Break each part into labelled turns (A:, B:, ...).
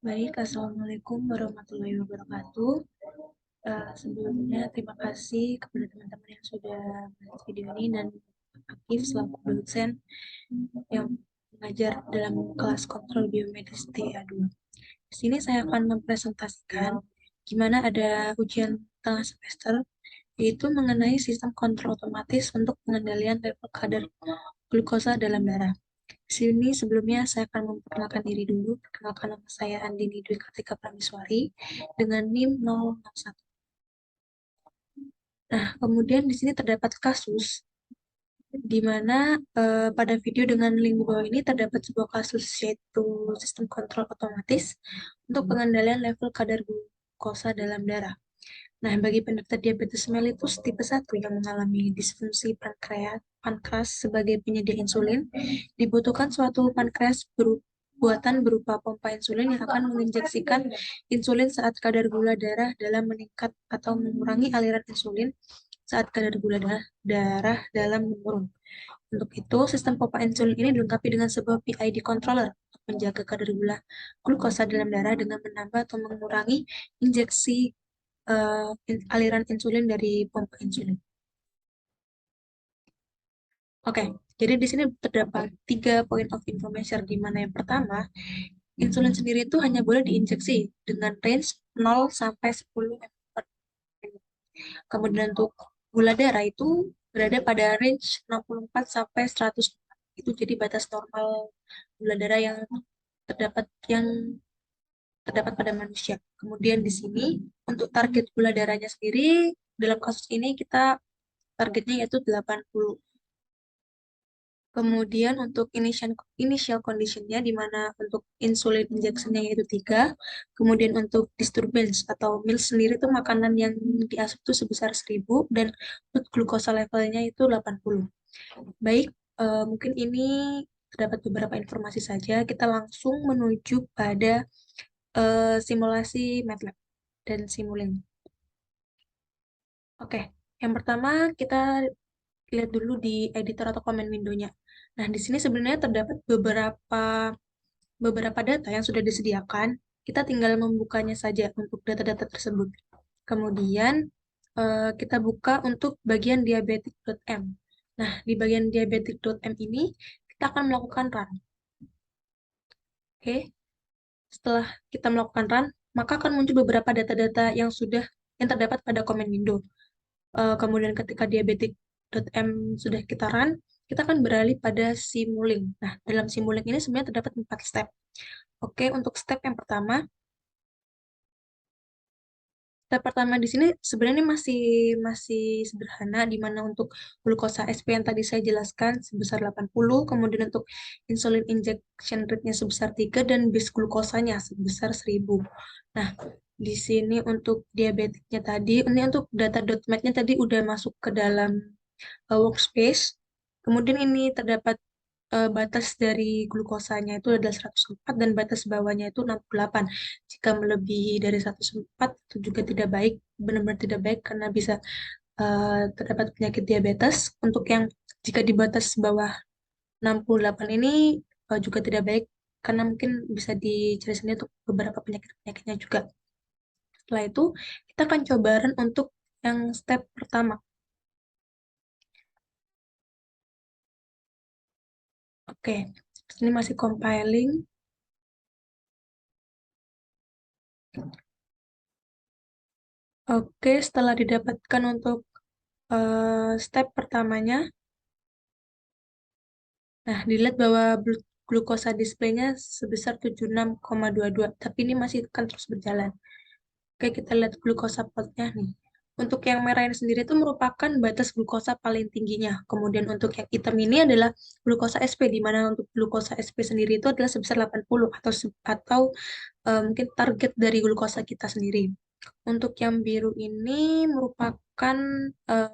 A: Baik, Assalamualaikum warahmatullahi wabarakatuh. Sebelumnya terima kasih kepada teman-teman yang sudah melihat video ini dan aktif selaku dosen yang mengajar dalam kelas kontrol biomedis TA2. Di sini saya akan mempresentasikan gimana ada ujian tengah semester, yaitu mengenai sistem kontrol otomatis untuk pengendalian level kadar glukosa dalam darah. Di sini sebelumnya saya akan memperkenalkan diri dulu. Perkenalkan, nama saya Andini Dwi Kartika Prameswari dengan NIM 061. Nah, kemudian di sini terdapat kasus di mana pada video dengan link di bawah ini terdapat sebuah kasus, yaitu sistem kontrol otomatis untuk pengendalian level kadar glukosa dalam darah. Nah, bagi penderita diabetes mellitus tipe 1 yang mengalami disfungsi pankreas sebagai penyedia insulin, dibutuhkan suatu pankreas buatan berupa pompa insulin yang akan menginjeksikan insulin saat kadar gula darah dalam meningkat atau mengurangi aliran insulin saat kadar gula darah dalam menurun. Untuk itu, sistem pompa insulin ini dilengkapi dengan sebuah PID controller untuk menjaga kadar glukosa dalam darah dengan menambah atau mengurangi injeksi aliran insulin dari pompa insulin. Oke, jadi di sini terdapat 3 point of information, di mana yang pertama, insulin sendiri itu hanya boleh diinjeksi dengan range 0 sampai 10 mg per menit. Kemudian untuk gula darah itu berada pada range 64 sampai 100. Itu jadi batas normal gula darah terdapat yang terdapat pada manusia. Kemudian di sini untuk target gula darahnya sendiri, dalam kasus ini kita targetnya yaitu 80. Kemudian untuk initial conditionnya, di mana untuk insulin injectionnya yaitu 3. Kemudian untuk disturbance atau meals sendiri itu makanan yang diasup itu sebesar 1000 dan blood glukosa levelnya itu 80. Baik, mungkin ini terdapat beberapa informasi saja. Kita langsung menuju pada simulasi MATLAB dan Simulink. Oke, yang pertama kita lihat dulu di editor atau command window-nya. Nah, di sini sebenarnya terdapat beberapa data yang sudah disediakan. Kita tinggal membukanya saja untuk data-data tersebut. Kemudian kita buka untuk bagian diabetic.m. Nah, di bagian diabetic.m ini kita akan melakukan run. Oke, setelah kita melakukan run, maka akan muncul beberapa data-data yang terdapat pada command window. Kemudian ketika diabetic.m sudah kita run, kita akan beralih pada Simulink. Nah, dalam Simulink ini sebenarnya terdapat 4 step. Oke, untuk step yang pertama, di sini sebenarnya masih sederhana, di mana untuk glukosa SP yang tadi saya jelaskan sebesar 80, kemudian untuk insulin injection rate-nya sebesar 3, dan base glukosanya sebesar 1000. Nah, di sini untuk diabetiknya tadi, ini untuk data.mat-nya tadi udah masuk ke dalam workspace. Kemudian ini terdapat batas dari glukosanya itu adalah 104 dan batas bawahnya itu 68. Jika melebihi dari 104 itu juga tidak baik, benar-benar tidak baik karena bisa terdapat penyakit diabetes. Untuk yang jika di batas bawah 68 ini juga tidak baik karena mungkin bisa dicari sendiri untuk beberapa penyakit-penyakitnya juga. Setelah itu, kita akan coba run untuk yang step pertama. Oke, ini masih compiling. Oke, setelah didapatkan untuk step pertamanya, nah dilihat bahwa glukosa displaynya sebesar 76,22, tapi ini masih akan terus berjalan. Oke, kita lihat glukosa plotnya nih. Untuk yang merah ini sendiri itu merupakan batas glukosa paling tingginya. Kemudian untuk yang hitam ini adalah glukosa SP, di mana untuk glukosa SP sendiri itu adalah sebesar 80 atau mungkin target dari glukosa kita sendiri. Untuk yang biru ini merupakan eh,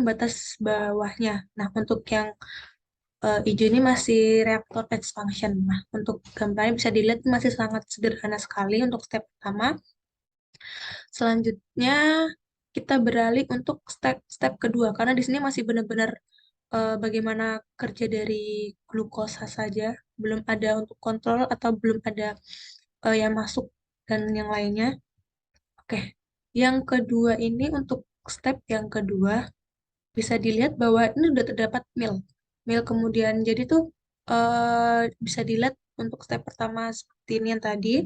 A: batas bawahnya. Nah, untuk yang hijau ini masih reaktor expansion. Nah, untuk gambarnya bisa dilihat masih sangat sederhana sekali untuk step pertama. Selanjutnya kita beralih untuk step kedua karena di sini masih benar-benar bagaimana kerja dari glukosa saja, belum ada untuk kontrol atau belum ada yang masuk dan yang lainnya. Oke, yang kedua ini untuk step yang kedua bisa dilihat bahwa ini sudah terdapat mil. Mil kemudian jadi tuh bisa dilihat untuk step pertama seperti ini yang tadi,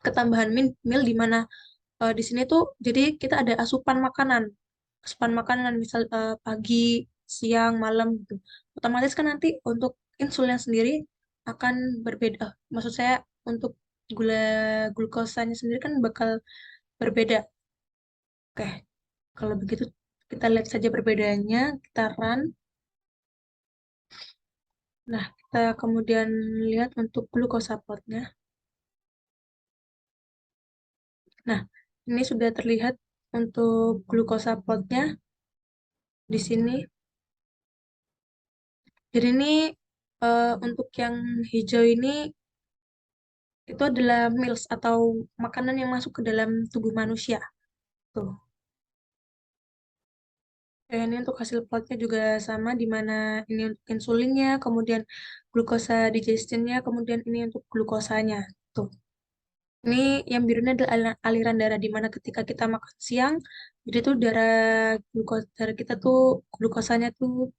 A: ketambahan mil di mana di sini tuh jadi kita ada asupan makanan. Asupan makanan misal pagi, siang, malam gitu. Otomatis kan nanti untuk insulin sendiri akan berbeda. Maksud saya untuk gula glukosanya sendiri kan bakal berbeda. Oke, kalau begitu kita lihat saja perbedaannya, kita run. Nah, kita kemudian lihat untuk glukosa plotnya. Nah, ini sudah terlihat untuk glukosa plotnya di sini. Jadi ini untuk yang hijau ini itu adalah meals atau makanan yang masuk ke dalam tubuh manusia. Tuh. Dan ini untuk hasil plotnya juga sama, di mana ini untuk insulinnya, kemudian glukosa digestionnya, kemudian ini untuk glukosanya. Tuh. Ini yang birunya adalah aliran darah, di mana ketika kita makan siang, jadi tuh darah kita tuh glukosanya tuh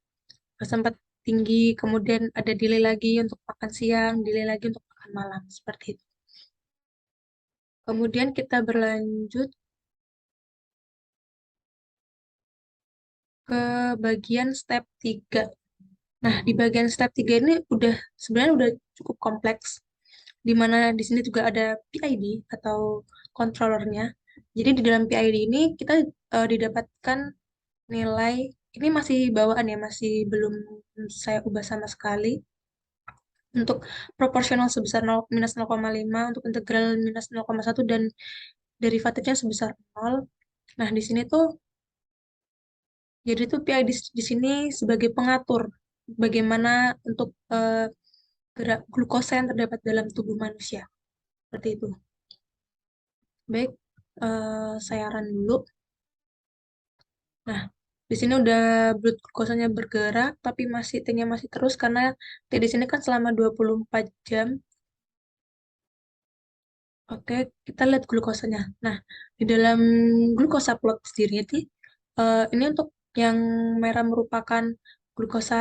A: sempat tinggi, kemudian ada delay lagi untuk makan siang, delay lagi untuk makan malam, seperti itu. Kemudian kita berlanjut ke bagian step 3. Nah, di bagian step 3 ini sebenarnya udah cukup kompleks, di mana di sini juga ada PID atau controllernya. Jadi di dalam PID ini kita didapatkan nilai, ini masih bawaan ya, masih belum saya ubah sama sekali. Untuk proporsional sebesar 0, minus 0,5, untuk integral minus 0,1, dan derivatifnya sebesar 0. Nah, di sini tuh, jadi tuh PID di sini sebagai pengatur bagaimana untuk gerak glukosa yang terdapat dalam tubuh manusia. Seperti itu. Baik, saya run dulu. Nah, di sini udah blood glukosanya bergerak, tapi T-nya masih terus karena T di sini kan selama 24 jam. Oke, kita lihat glukosanya. Nah, di dalam glukosa plot sendiri ini untuk yang merah merupakan glukosa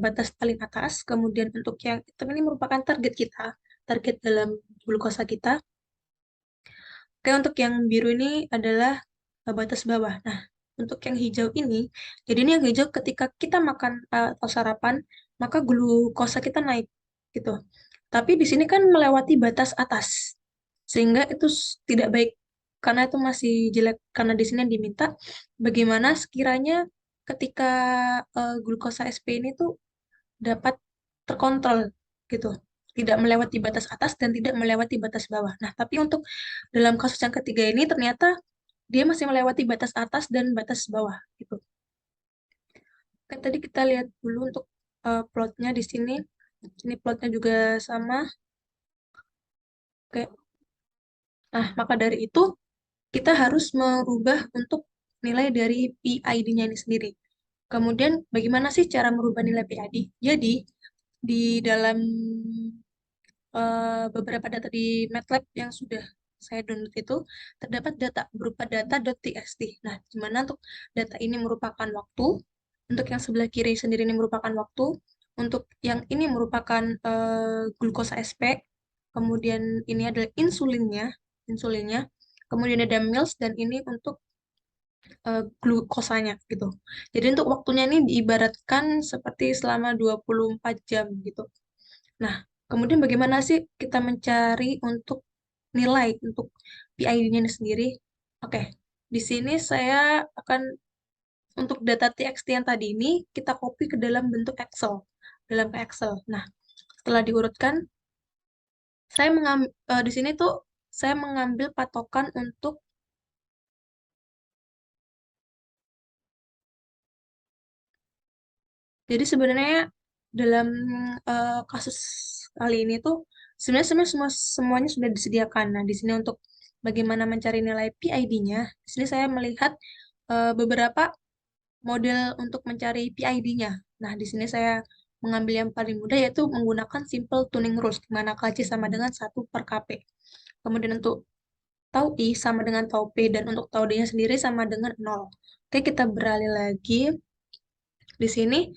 A: batas paling atas, kemudian untuk yang hitam ini merupakan target kita, target dalam glukosa kita. Oke, untuk yang biru ini adalah batas bawah. Nah, untuk yang hijau ini, jadi ini yang hijau ketika kita makan atau sarapan, maka glukosa kita naik gitu. Tapi di sini kan melewati batas atas, sehingga itu tidak baik karena itu masih jelek. Karena di sini yang diminta bagaimana sekiranya ketika glukosa SP ini tuh dapat terkontrol gitu, tidak melewati batas atas dan tidak melewati batas bawah. Nah, tapi untuk dalam kasus yang ketiga ini ternyata dia masih melewati batas atas dan batas bawah gitu. Oke, tadi kita lihat dulu untuk plotnya di sini. Ini plotnya juga sama. Oke. Nah, maka dari itu kita harus merubah untuk nilai dari PID-nya ini sendiri. Kemudian bagaimana sih cara merubah nilai PID? Jadi di dalam beberapa data di MATLAB yang sudah saya download itu terdapat data berupa data.txt. Nah, di mana untuk data ini merupakan waktu, untuk yang sebelah kiri sendiri ini merupakan waktu, untuk yang ini merupakan glukosa SP, kemudian ini adalah insulinnya, kemudian ada mils, dan ini untuk glukosanya gitu. Jadi untuk waktunya ini diibaratkan seperti selama 24 jam gitu. Nah, kemudian bagaimana sih kita mencari untuk nilai untuk PID-nya ini sendiri? Oke, di sini saya akan untuk data TXT yang tadi ini kita copy ke dalam bentuk Excel, dalam Excel. Nah, setelah diurutkan, di sini tuh saya mengambil patokan untuk, jadi sebenarnya dalam kasus kali ini tuh sebenarnya semuanya sudah disediakan. Nah, di sini untuk bagaimana mencari nilai PID-nya, di sini saya melihat beberapa model untuk mencari PID-nya. Nah, di sini saya mengambil yang paling mudah yaitu menggunakan simple tuning rules, di mana KC sama dengan 1/KP. Kemudian untuk tau I sama dengan tau P, dan untuk tau D-nya sendiri sama dengan 0. Oke, kita beralih lagi. Di sini,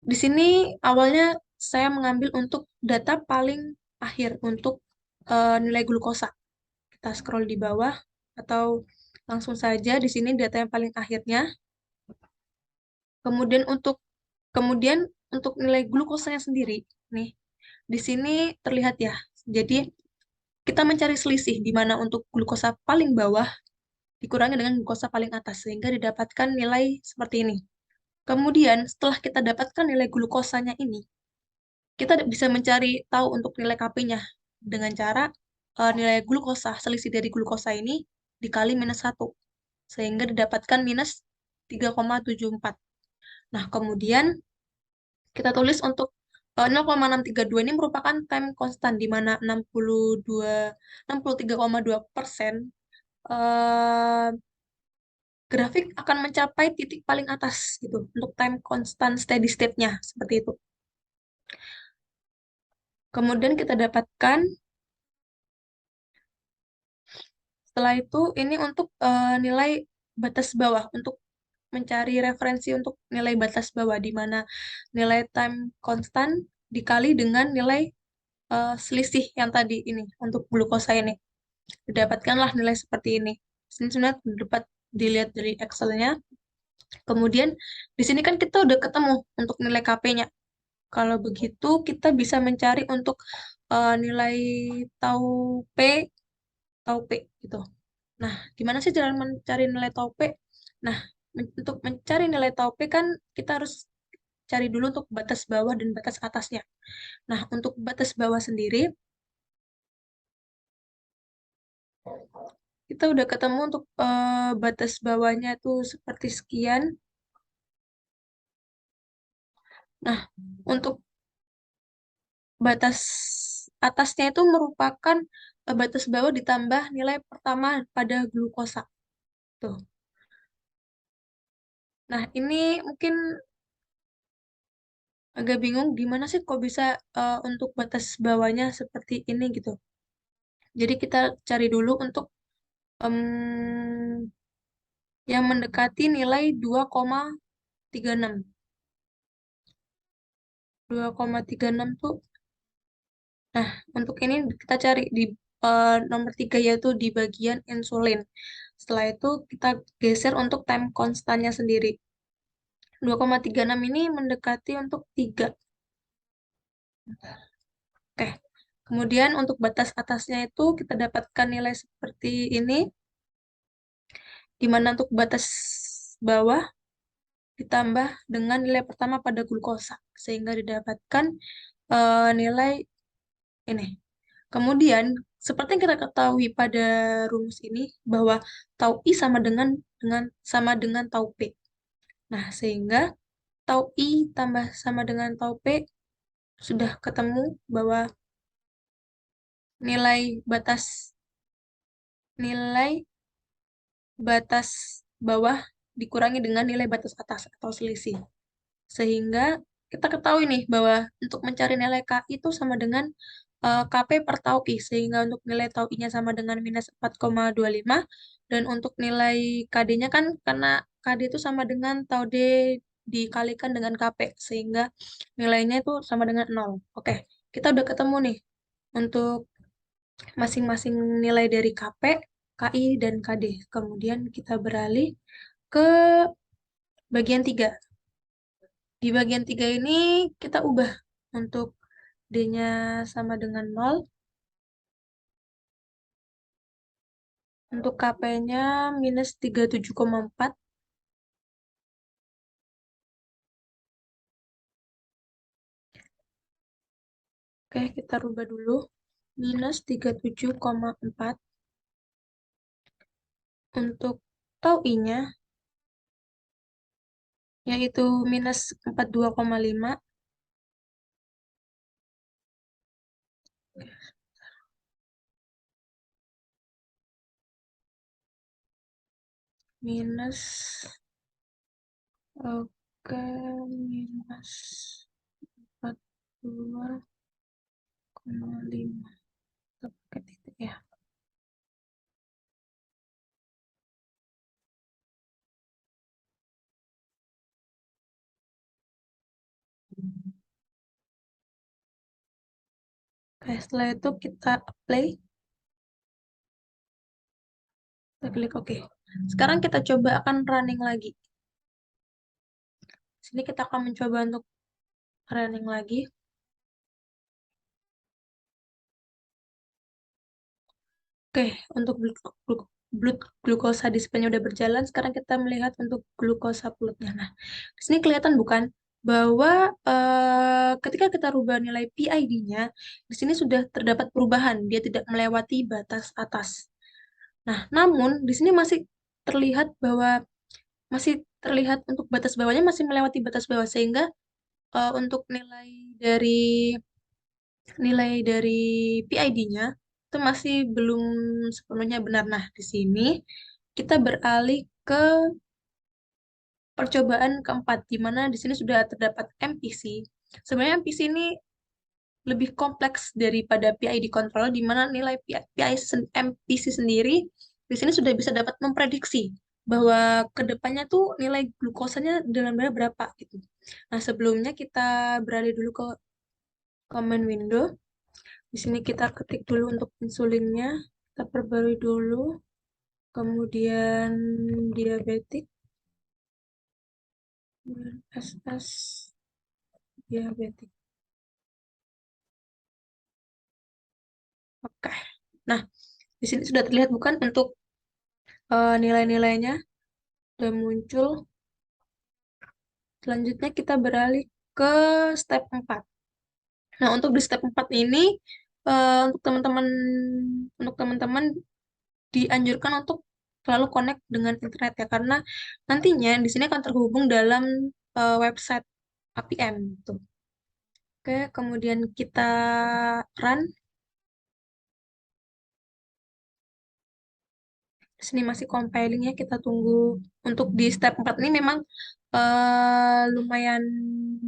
A: di sini awalnya saya mengambil untuk data paling akhir untuk nilai glukosa. Kita scroll di bawah atau langsung saja di sini data yang paling akhirnya. Kemudian untuk nilai glukosanya sendiri, nih di sini terlihat ya. Jadi kita mencari selisih di mana untuk glukosa paling bawah dikurangi dengan glukosa paling atas sehingga didapatkan nilai seperti ini. Kemudian setelah kita dapatkan nilai glukosanya ini, kita bisa mencari tahu untuk nilai Kp-nya dengan cara nilai glukosa, selisih dari glukosa ini dikali -1, sehingga didapatkan -3,74. Nah, kemudian kita tulis untuk 0,632 ini merupakan time constant, di mana 63,2% eh, grafik akan mencapai titik paling atas gitu untuk time constant steady state-nya seperti itu. Kemudian kita dapatkan setelah itu ini untuk nilai batas bawah untuk mencari referensi untuk nilai batas bawah, di mana nilai time constant dikali dengan nilai selisih yang tadi ini untuk glukosa ini. Didapatkanlah nilai seperti ini. Sini sebenarnya dapat dilihat dari Excel-nya. Kemudian di sini kan kita udah ketemu untuk nilai KP-nya. Kalau begitu kita bisa mencari untuk nilai tau P, tau P gitu. Nah, gimana sih cara mencari nilai tau P? Nah, untuk mencari nilai tau P kan kita harus cari dulu untuk batas bawah dan batas atasnya. Nah, untuk batas bawah sendiri, kita udah ketemu untuk batas bawahnya tuh seperti sekian. Nah, untuk batas atasnya itu merupakan batas bawah ditambah nilai pertama pada glukosa. Tuh. Nah, ini mungkin agak bingung gimana sih kok bisa untuk batas bawahnya seperti ini gitu. Jadi kita cari dulu untuk yang mendekati nilai 2,36. 2,36 tuh. Nah, untuk ini kita cari di nomor 3 yaitu di bagian insulin. Setelah itu kita geser untuk time konstannya sendiri. 2,36 ini mendekati untuk 3. Oke. Kemudian untuk batas atasnya itu kita dapatkan nilai seperti ini, di mana untuk batas bawah ditambah dengan nilai pertama pada glukosa, sehingga didapatkan nilai ini. Kemudian, seperti yang kita ketahui pada rumus ini, bahwa tau I sama dengan tau P. Nah, sehingga tau I tambah sama dengan tau P sudah ketemu bahwa nilai batas nilai batas bawah dikurangi dengan nilai batas atas atau selisih. Sehingga kita ketahui nih bahwa untuk mencari nilai KI itu sama dengan KP per tau I. Sehingga untuk nilai tau I-nya sama dengan -4,25. Dan untuk nilai KD-nya kan karena KD itu sama dengan tau D dikalikan dengan KP. Sehingga nilainya itu sama dengan 0. Oke, kita udah ketemu nih untuk masing-masing nilai dari KP, KI, dan KD. Kemudian kita beralih ke bagian 3. Di bagian 3 ini kita ubah untuk D-nya sama dengan 0. Untuk KP-nya -37,4. Oke, kita rubah dulu. -37,4. Untuk tau I-nya, yaitu -42,5. Minus Oke, minus 42,5 pakai titik ya. Oke, setelah itu kita apply, kita klik OK. Sekarang kita coba akan running lagi. Sini kita akan mencoba untuk running lagi. Oke, untuk blood glukosa displaynya udah berjalan. Sekarang kita melihat untuk glukosa bloodnya. Nah, di sini kelihatan bukan bahwa ketika kita rubah nilai PID-nya, di sini sudah terdapat perubahan. Dia tidak melewati batas atas. Nah, namun di sini masih terlihat bahwa masih terlihat untuk batas bawahnya masih melewati batas bawah sehingga untuk dari nilai dari PID-nya itu masih belum sepenuhnya benar. Nah, di sini kita beralih ke percobaan keempat, di mana di sini sudah terdapat MPC. Sebenarnya MPC ini lebih kompleks daripada PID control, di mana nilai MPC sendiri di sini sudah bisa dapat memprediksi bahwa kedepannya tuh nilai glukosanya dalam darah berapa gitu. Nah, sebelumnya kita beralih dulu ke command window. Di sini kita ketik dulu untuk insulinnya, kita perbarui dulu, kemudian diabetik, kemudian SS diabetik. Oke. Nah, di sini sudah terlihat bukan untuk nilai-nilainya sudah muncul. Selanjutnya kita beralih ke step 4. Nah, untuk di step 4 ini untuk teman-teman dianjurkan untuk selalu connect dengan internet ya karena nantinya di sini akan terhubung dalam website APM tuh. Oke, kemudian kita run. Di sini masih compiling ya, kita tunggu. Untuk di step 4 ini memang lumayan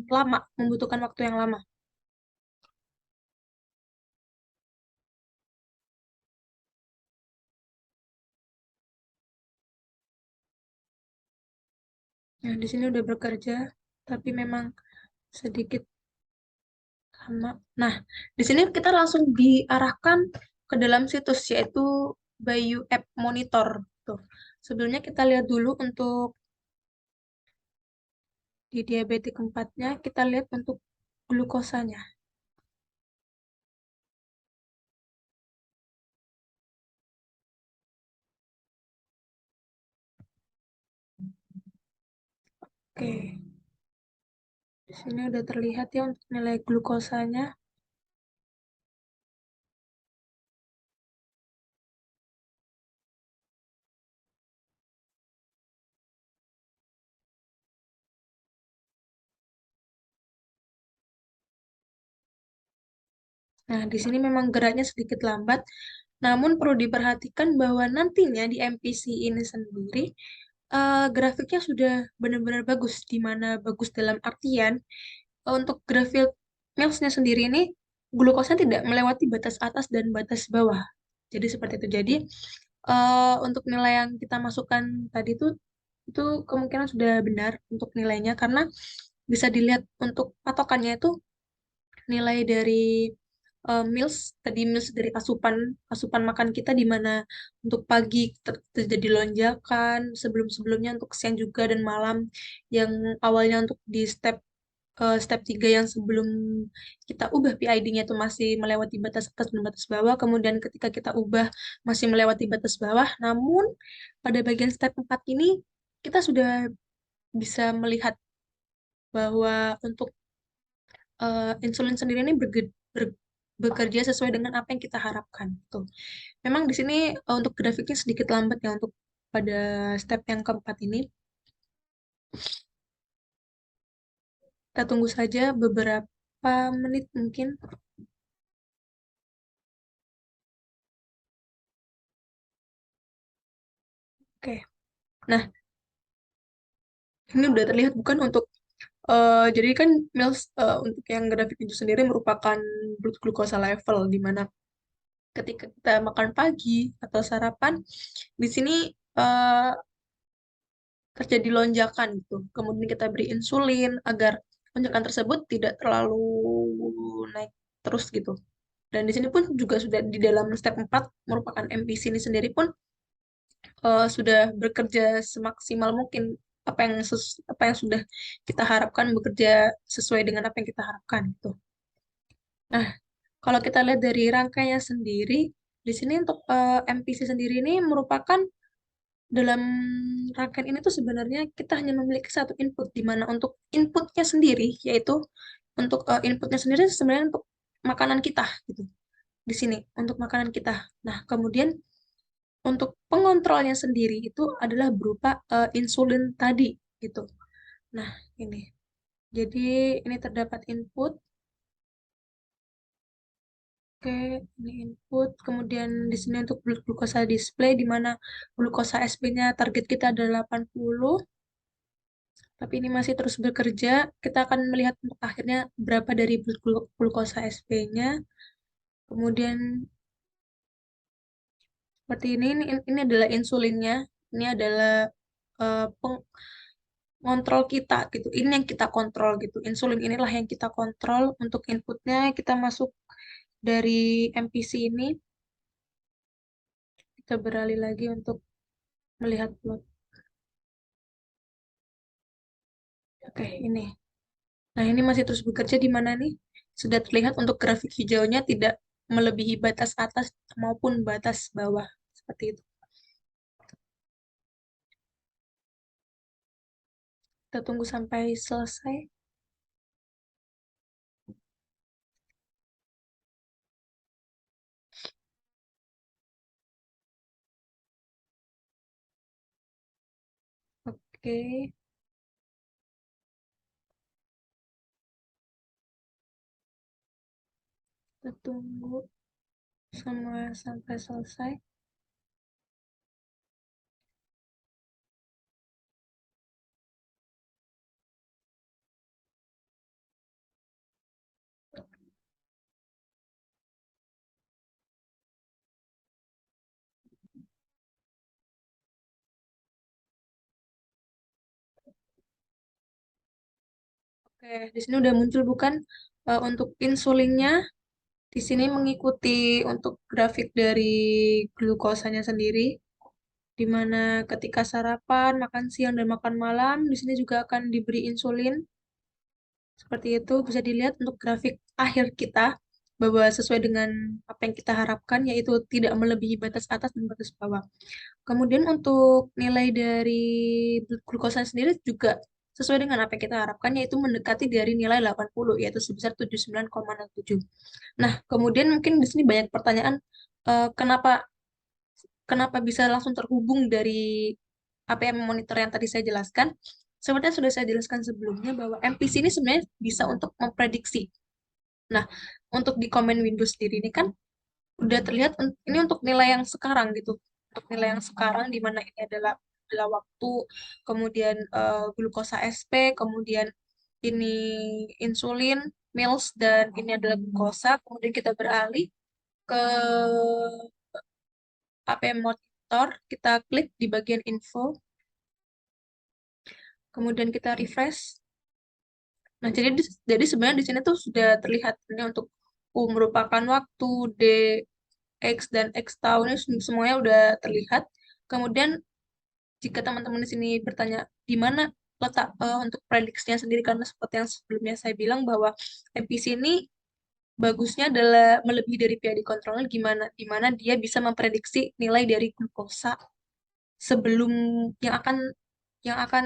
A: lama, membutuhkan waktu yang lama. Nah, di sini udah bekerja, tapi memang sedikit lama. Nah, di sini kita langsung diarahkan ke dalam situs, yaitu Bayu App Monitor. Tuh. Sebelumnya kita lihat dulu untuk di diabetes keempatnya, kita lihat untuk glukosanya. Oke, di sini udah terlihat ya untuk nilai glukosanya. Nah, di sini memang geraknya sedikit lambat, namun perlu diperhatikan bahwa nantinya di MPC ini sendiri, grafiknya sudah benar-benar bagus, di mana bagus dalam artian untuk grafik Mills-nya sendiri ini, glukosanya tidak melewati batas atas dan batas bawah. Jadi seperti itu. Jadi untuk nilai yang kita masukkan tadi itu kemungkinan sudah benar untuk nilainya karena bisa dilihat untuk patokannya itu nilai dari tadi meals dari asupan asupan makan kita di mana untuk pagi terjadi lonjakan, sebelum-sebelumnya untuk siang juga dan malam yang awalnya untuk di step 3 yang sebelum kita ubah PID-nya itu masih melewati batas atas dan batas bawah, kemudian ketika kita ubah masih melewati batas bawah, namun pada bagian step 4 ini kita sudah bisa melihat bahwa untuk insulin sendiri ini bekerja sesuai dengan apa yang kita harapkan. Tuh. Memang di sini untuk grafiknya sedikit lambat ya untuk pada step yang keempat ini. Kita tunggu saja beberapa menit mungkin. Oke. Nah, Ini udah terlihat bukan untuk jadi kan Mills untuk yang grafik itu sendiri merupakan blood glucose level di mana ketika kita makan pagi atau sarapan di sini eh, terjadi lonjakan gitu. Kemudian kita beri insulin agar lonjakan tersebut tidak terlalu naik terus gitu. Dan di sini pun juga sudah di dalam step 4 merupakan MPC ini sendiri pun sudah bekerja semaksimal mungkin apa yang sudah kita harapkan bekerja sesuai dengan apa yang kita harapkan gitu. Nah, kalau kita lihat dari rangkainya sendiri, di sini untuk MPC sendiri ini merupakan dalam rangkaian ini tuh sebenarnya kita hanya memiliki satu input, di mana untuk inputnya sendiri, yaitu untuk inputnya sendiri sebenarnya untuk makanan kita gitu. Di sini untuk makanan kita. Nah, kemudian untuk pengontrolnya sendiri itu adalah berupa insulin tadi gitu. Nah, ini. Jadi ini terdapat input. Oke, ini input. Kemudian di sini untuk glukosa display di mana glukosa SP-nya target kita adalah 80. Tapi ini masih terus bekerja. Kita akan melihat untuk akhirnya berapa dari glukosa SP-nya. Kemudian seperti ini adalah insulinnya. Ini adalah pengontrol kita gitu. Ini yang kita kontrol gitu. Insulin inilah yang kita kontrol untuk inputnya. Kita masuk dari MPC ini. Kita beralih lagi untuk melihat plot. Oke, ini. Nah, ini masih terus bekerja di mana nih? Sudah terlihat untuk grafik hijaunya tidak melebihi batas atas maupun batas bawah. Seperti itu. Kita tunggu sampai selesai. Oke, kita tunggu semua sampai selesai. Oke, di sini udah muncul bukan untuk insulinnya. Di sini mengikuti untuk grafik dari glukosanya sendiri, di mana ketika sarapan, makan siang, dan makan malam, di sini juga akan diberi insulin. Seperti itu bisa dilihat untuk grafik akhir kita bahwa sesuai dengan apa yang kita harapkan, yaitu tidak melebihi batas atas dan batas bawah. Kemudian untuk nilai dari glukosa sendiri juga sesuai dengan apa yang kita harapkan, yaitu mendekati dari nilai 80, yaitu sebesar 79,07. Nah, kemudian mungkin di sini banyak pertanyaan, kenapa kenapa bisa langsung terhubung dari APM monitor yang tadi saya jelaskan. Seperti yang sudah saya jelaskan sebelumnya bahwa MPC ini sebenarnya bisa untuk memprediksi. Nah, untuk di komen Windows sendiri ini kan udah terlihat ini untuk nilai yang sekarang gitu. Untuk nilai yang sekarang di mana ini adalah waktu, kemudian glukosa SP, kemudian ini insulin, mils, dan ini adalah glukosa. Kemudian kita beralih ke APM monitor, kita klik di bagian info, kemudian kita refresh. Nah, jadi sebenarnya di sini tuh sudah terlihat ini untuk U merupakan waktu, D, X, dan X tahun ini semuanya udah terlihat. Kemudian jika teman-teman di sini bertanya di mana letak untuk prediksinya sendiri, karena seperti yang sebelumnya saya bilang bahwa MPC ini bagusnya adalah melebihi dari PID controlnya di mana dia bisa memprediksi nilai dari glukosa sebelum yang akan yang akan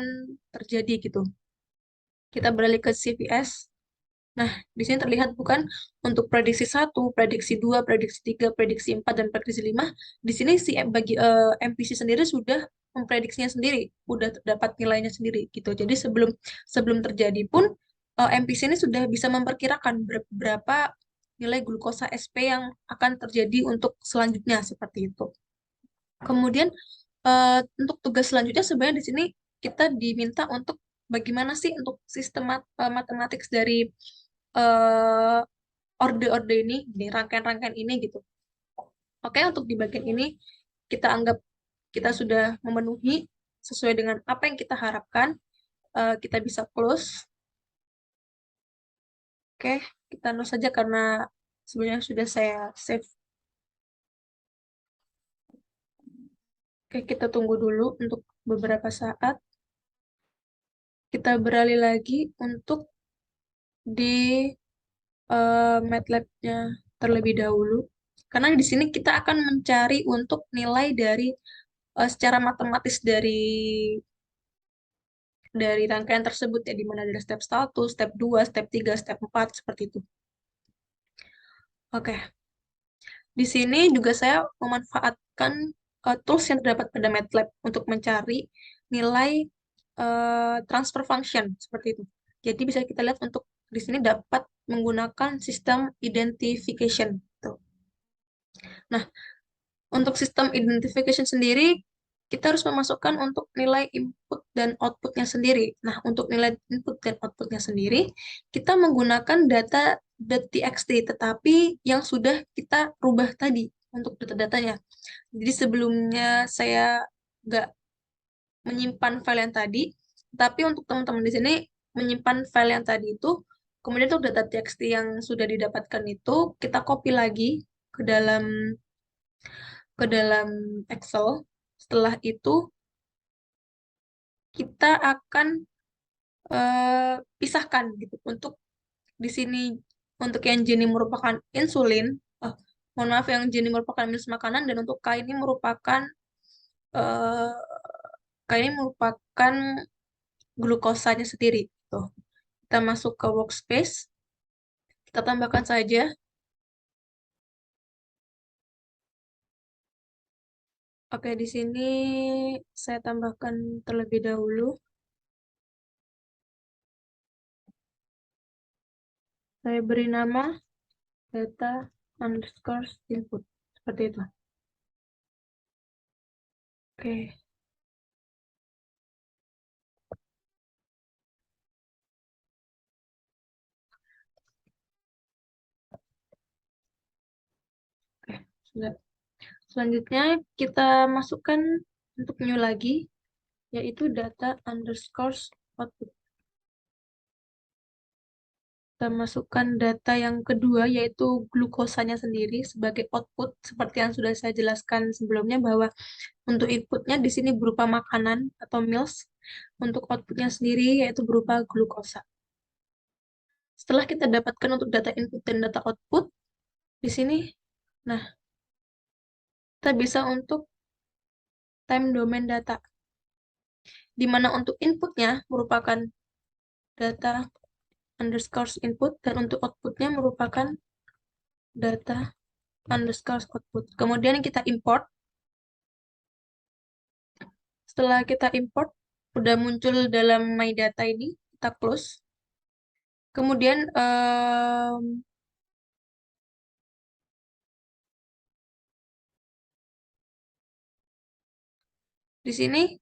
A: terjadi gitu. Kita beralih ke CVS. Nah, di sini terlihat bukan untuk prediksi 1, prediksi 2, prediksi 3, prediksi 4, dan prediksi 5. Di sini si MPC sendiri sudah memprediksinya sendiri, sudah terdapat nilainya sendiri gitu. Jadi sebelum sebelum terjadi pun MPC ini sudah bisa memperkirakan berapa nilai glukosa SP yang akan terjadi untuk selanjutnya seperti itu. Kemudian untuk tugas selanjutnya sebenarnya di sini kita diminta untuk bagaimana sih untuk sistem matematik dari eh, orde-orde ini, di rangkaian-rangkaian ini gitu. Oke, untuk di bagian ini kita anggap kita sudah memenuhi sesuai dengan apa yang kita harapkan. Kita bisa close. Oke, kita no saja karena sebenarnya sudah saya save. Oke, kita tunggu dulu untuk beberapa saat. Kita beralih lagi untuk di MATLAB-nya terlebih dahulu. Karena di sini kita akan mencari untuk nilai dari secara matematis dari rangkaian tersebut ya, di mana ada step 1, step 2, step 3, step 4 seperti itu. Oke. Di sini juga saya memanfaatkan tools yang terdapat pada MATLAB untuk mencari nilai transfer function seperti itu. Jadi bisa kita lihat untuk di sini dapat menggunakan sistem identification. Tuh. Nah, untuk sistem identification sendiri, kita harus memasukkan untuk nilai input dan outputnya sendiri. Nah, untuk nilai input dan outputnya sendiri, kita menggunakan data.txt, tetapi yang sudah kita rubah tadi untuk data-datanya. Jadi sebelumnya saya nggak menyimpan file yang tadi, tapi untuk teman-teman di sini menyimpan file yang tadi itu, kemudian untuk data.txt yang sudah didapatkan itu, kita copy lagi ke dalam ke dalam Excel. Setelah itu, kita akan pisahkan gitu. Untuk di sini, untuk yang J ini merupakan insulin, eh, mohon maaf, yang J ini merupakan jenis makanan, dan untuk K ini merupakan eh, K ini merupakan glukosanya sendiri. Tuh. Kita masuk ke workspace, kita tambahkan saja. Oke, di sini saya tambahkan terlebih dahulu. Saya beri nama data underscore input. Seperti itu. Oke. Oke, sudah. Selanjutnya kita masukkan untuk new lagi, yaitu data underscore output. Kita masukkan data yang kedua, yaitu glukosanya sendiri sebagai output, seperti yang sudah saya jelaskan sebelumnya, bahwa untuk inputnya di sini berupa makanan atau meals, untuk outputnya sendiri yaitu berupa glukosa. Setelah kita dapatkan untuk data input dan data output, di sini, nah, kita bisa untuk time domain data, di mana untuk inputnya merupakan data underscore input, dan untuk outputnya merupakan data underscore output. Kemudian kita import. Setelah kita import, udah muncul dalam my data ini, kita close. Kemudian di sini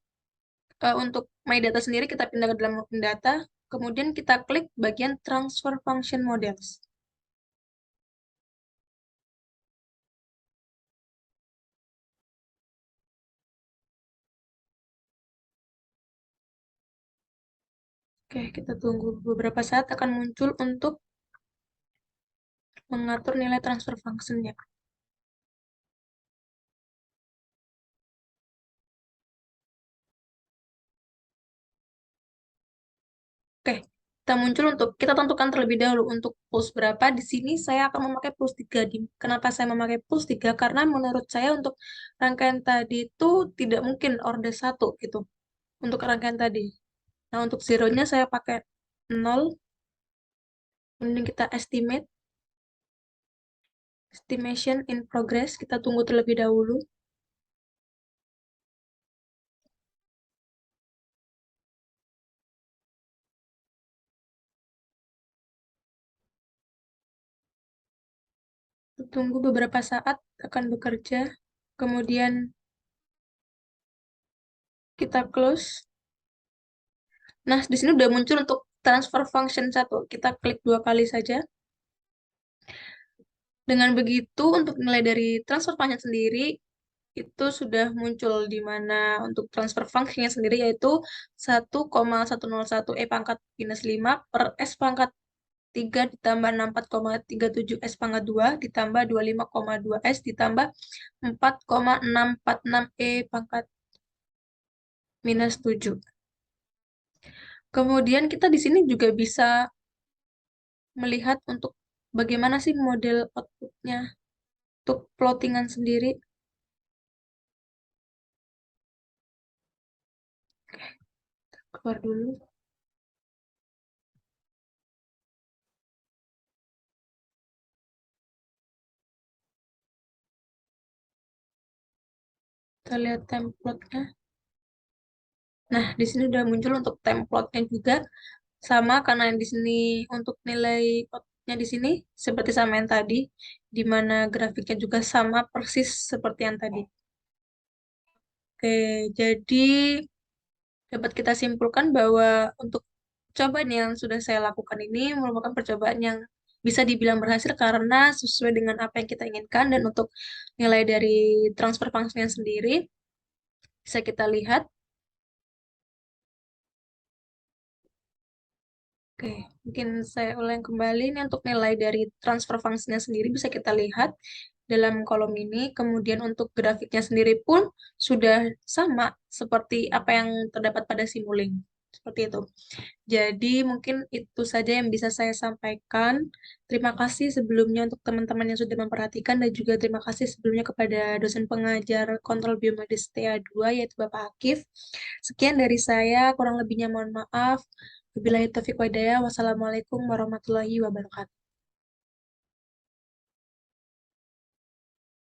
A: untuk my data sendiri kita pindah ke dalam data. Kemudian kita klik bagian transfer function models. Oke, kita tunggu beberapa saat, akan muncul untuk mengatur nilai transfer function-nya. Oke, kita tentukan terlebih dahulu untuk pulse berapa. Di sini saya akan memakai pulse 3. Kenapa saya memakai pulse 3? Karena menurut saya untuk rangkaian tadi itu tidak mungkin order 1 gitu. Untuk rangkaian tadi. Nah, untuk zeronya saya pakai 0. Kemudian kita estimation in progress. Kita tunggu terlebih dahulu. Tunggu beberapa saat, akan bekerja. Kemudian kita close. Nah, di sini udah muncul untuk transfer function satu. Kita klik 2 kali saja. Dengan begitu, untuk nilai dari transfer function sendiri, itu sudah muncul di mana untuk transfer function-nya sendiri yaitu 1,101 E pangkat minus 5 per S pangkat 3 ditambah 64,37 S pangkat 2 ditambah 25,2 S ditambah 4,646 E pangkat minus 7. Kemudian kita di sini juga bisa melihat untuk bagaimana sih model outputnya untuk plottingan sendiri. Keluar dulu. Kita lihat template-nya. Nah, di sini udah muncul untuk template-nya juga. Sama karena di sini untuk nilai output-nya di sini seperti sama yang tadi, di mana grafiknya juga sama persis seperti yang tadi. Oke, jadi dapat kita simpulkan bahwa untuk percobaan yang sudah saya lakukan ini merupakan percobaan yang bisa dibilang berhasil karena sesuai dengan apa yang kita inginkan dan untuk nilai dari transfer function sendiri bisa kita lihat. Oke, mungkin saya ulang kembali. Ini untuk nilai dari transfer function sendiri bisa kita lihat dalam kolom ini. Kemudian untuk grafiknya sendiri pun sudah sama seperti apa yang terdapat pada Simulink. Seperti itu. Jadi mungkin itu saja yang bisa saya sampaikan. Terima kasih sebelumnya untuk teman-teman yang sudah memperhatikan dan juga terima kasih sebelumnya kepada dosen pengajar kontrol biomedis TA2 yaitu Bapak Akif. Sekian dari saya, kurang lebihnya mohon maaf. Wabillahi taufiq wa hidayah. Wassalamualaikum warahmatullahi wabarakatuh.